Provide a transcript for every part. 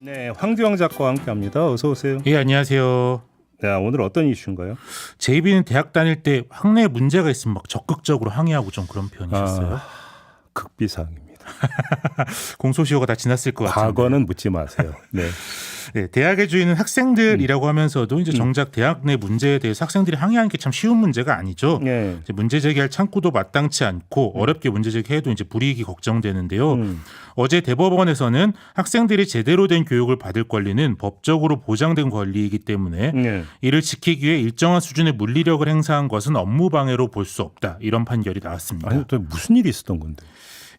네, 황규영 작가와 함께합니다. 어서 오세요. 예, 안녕하세요. 네, 오늘 어떤 이슈인가요? 제이비는 대학 다닐 때 학내에 문제가 있으면 막 적극적으로 항의하고 좀 그런 편이셨어요? 극비사항입니다. 공소시효가 다 지났을 것 같은데. 과거는 묻지 마세요. 네. 네, 대학의 주인은 학생들이라고 하면서도 이제 정작 대학 내 문제에 대해서 학생들이 항의하는 게 참 쉬운 문제가 아니죠. 네. 이제 문제 제기할 창구도 마땅치 않고 어렵게 문제 제기해도 이제 불이익이 걱정되는데요. 어제 대법원에서는 학생들이 제대로 된 교육을 받을 권리는 법적으로 보장된 권리이기 때문에 네. 이를 지키기 위해 일정한 수준의 물리력을 행사한 것은 업무 방해로 볼 수 없다. 이런 판결이 나왔습니다. 아니, 또 무슨 일이 있었던 건데?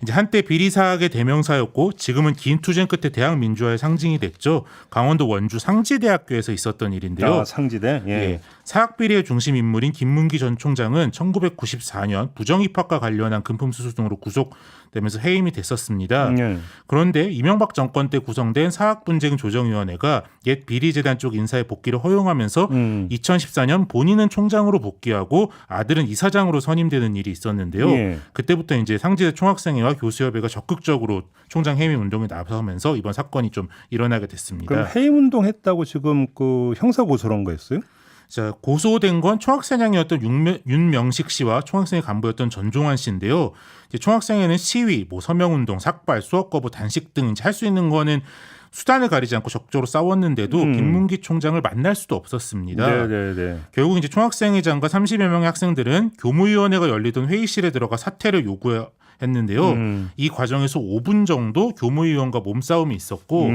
이제 한때 비리사학의 대명사였고 지금은 긴 투쟁 끝에 대학 민주화의 상징이 됐죠. 강원도 원주 상지대학교에서 있었던 일인데요. 상지대. 예. 예, 사학비리의 중심 인물인 김문기 전 총장은 1994년 부정입학과 관련한 금품수수 등으로 구속되면서 해임이 됐었습니다. 예. 그런데 이명박 정권 때 구성된 사학분쟁조정위원회가 옛 비리재단 쪽 인사의 복귀를 허용하면서 2014년 본인은 총장으로 복귀하고 아들은 이사장으로 선임되는 일이 있었는데요. 예. 그때부터 이제 상지대 총학생회와 교수협회가 적극적으로 총장 해임 운동에 나서면서 이번 사건이 좀 일어나게 됐습니다. 그럼 해임 운동 했다고 지금 그 형사 고소를 한 거였어요? 자, 고소된 건 총학생회장이었던 윤명식 씨와 총학생회 간부였던 전종환 씨인데요. 이제 총학생회는 시위, 서명운동, 삭발, 수업 거부, 단식 등 할 수 있는 거는 수단을 가리지 않고 적극적으로 싸웠는데도 김문기 총장을 만날 수도 없었습니다. 네. 결국 이제 총학생회장과 30여 명의 학생들은 교무위원회가 열리던 회의실에 들어가 사퇴를 요구했는데요. 이 과정에서 5분 정도 교무위원과 몸싸움이 있었고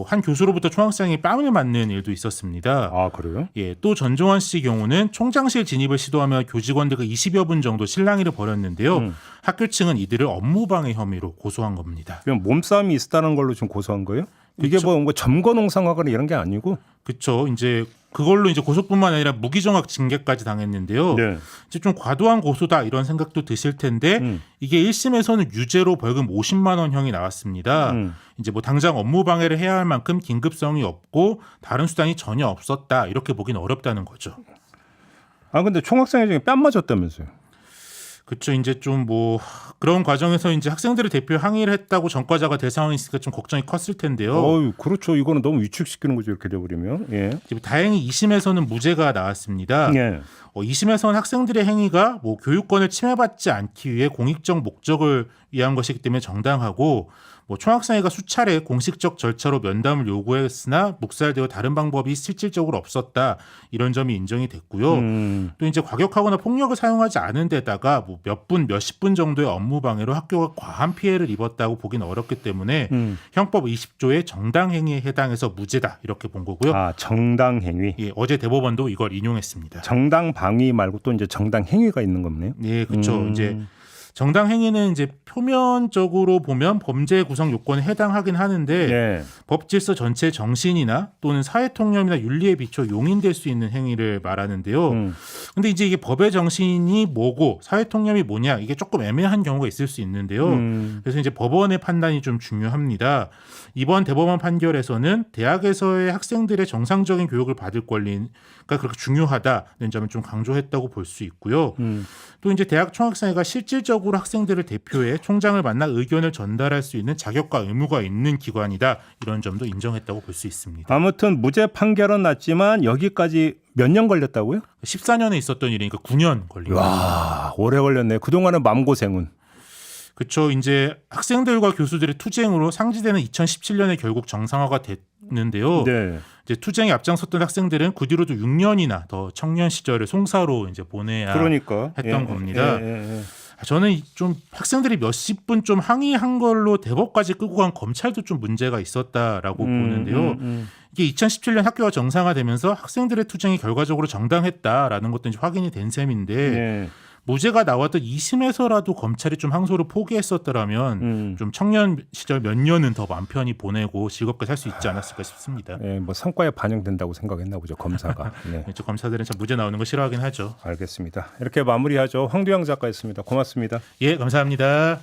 한 교수로부터 총학생이 뺨을 맞는 일도 있었습니다. 아, 그래요? 예, 또 전종환 씨 경우는 총장실 진입을 시도하며 교직원들과 20여 분 정도 실랑이를 벌였는데요. 학교 측은 이들을 업무방해 혐의로 고소한 겁니다. 그럼 몸싸움이 있었다는 걸로 지금 고소한 거예요? 이게 그쵸. 뭐 점거 농성하거나 이런 게 아니고? 그렇죠. 이제 그걸로 이제 고소뿐만 아니라 무기정학 징계까지 당했는데요. 네. 이제 좀 과도한 고소다 이런 생각도 드실 텐데 이게 1심에서는 유죄로 벌금 50만 원형이 나왔습니다. 이제 당장 업무 방해를 해야 할 만큼 긴급성이 없고 다른 수단이 전혀 없었다 이렇게 보긴 어렵다는 거죠. 아, 근데 총학생회장이 뺨 맞았다면서요? 그렇죠. 이제 좀 그런 과정에서 이제 학생들을 대표 항의를 했다고 전과자가 될 상황이 있으니까 좀 걱정이 컸을 텐데요. 그렇죠. 이거는 너무 위축시키는 거죠. 이렇게 돼버리면. 예. 다행히 2심에서는 무죄가 나왔습니다. 예. 2심에서는 학생들의 행위가 교육권을 침해받지 않기 위해 공익적 목적을 위한 것이기 때문에 정당하고 총학생회가 수차례 공식적 절차로 면담을 요구했으나 묵살되어 다른 방법이 실질적으로 없었다 이런 점이 인정이 됐고요. 또 이제 과격하거나 폭력을 사용하지 않은 데다가 몇십 분 정도의 업무 방해로 학교가 과한 피해를 입었다고 보기는 어렵기 때문에 형법 20조의 정당행위에 해당해서 무죄다 이렇게 본 거고요. 아, 정당행위. 예, 어제 대법원도 이걸 인용했습니다. 정당방위 말고 또 이제 정당행위가 있는 겁네요. 네, 그렇죠. 이제 정당 행위는 이제 표면적으로 보면 범죄 구성 요건에 해당하긴 하는데 예. 법 질서 전체의 정신이나 또는 사회 통념이나 윤리에 비춰 용인될 수 있는 행위를 말하는데요. 근데 이제 이게 법의 정신이 뭐고 사회 통념이 뭐냐 이게 조금 애매한 경우가 있을 수 있는데요. 그래서 이제 법원의 판단이 좀 중요합니다. 이번 대법원 판결에서는 대학에서의 학생들의 정상적인 교육을 받을 권리가 그렇게 중요하다는 점을 좀 강조했다고 볼 수 있고요. 또 이제 대학 총학생회가 실질적으로 학생들을 대표해 총장을 만나 의견을 전달할 수 있는 자격과 의무가 있는 기관이다. 이런 점도 인정했다고 볼 수 있습니다. 아무튼 무죄 판결은 났지만 여기까지 몇 년 걸렸다고요? 14년에 있었던 일이니까 9년 걸립니다. 와, 오래 걸렸네. 그동안은 마음고생은. 그렇죠. 이제 학생들과 교수들의 투쟁으로 상지대는 2017년에 결국 정상화가 됐는데요. 네. 이제 투쟁에 앞장섰던 학생들은 그 뒤로도 6년이나 더 청년 시절을 송사로 이제 보내야 했던 겁니다. 저는 좀 학생들이 몇십 분 좀 항의한 걸로 대법까지 끌고 간 검찰도 좀 문제가 있었다라고 보는데요. 이게 2017년 학교가 정상화되면서 학생들의 투쟁이 결과적으로 정당했다라는 것도 이제 확인이 된 셈인데 무죄가 나왔던 2심에서라도 검찰이 좀 항소를 포기했었더라면 좀 청년 시절 몇 년은 더 마음 편히 보내고 즐겁게 살 수 있지 않았을까 싶습니다. 네, 성과에 반영된다고 생각했나 보죠, 검사가. 네. 검사들은 참 무죄 나오는 거 싫어하긴 하죠. 알겠습니다. 이렇게 마무리하죠. 황규영 작가였습니다. 고맙습니다. 예, 감사합니다.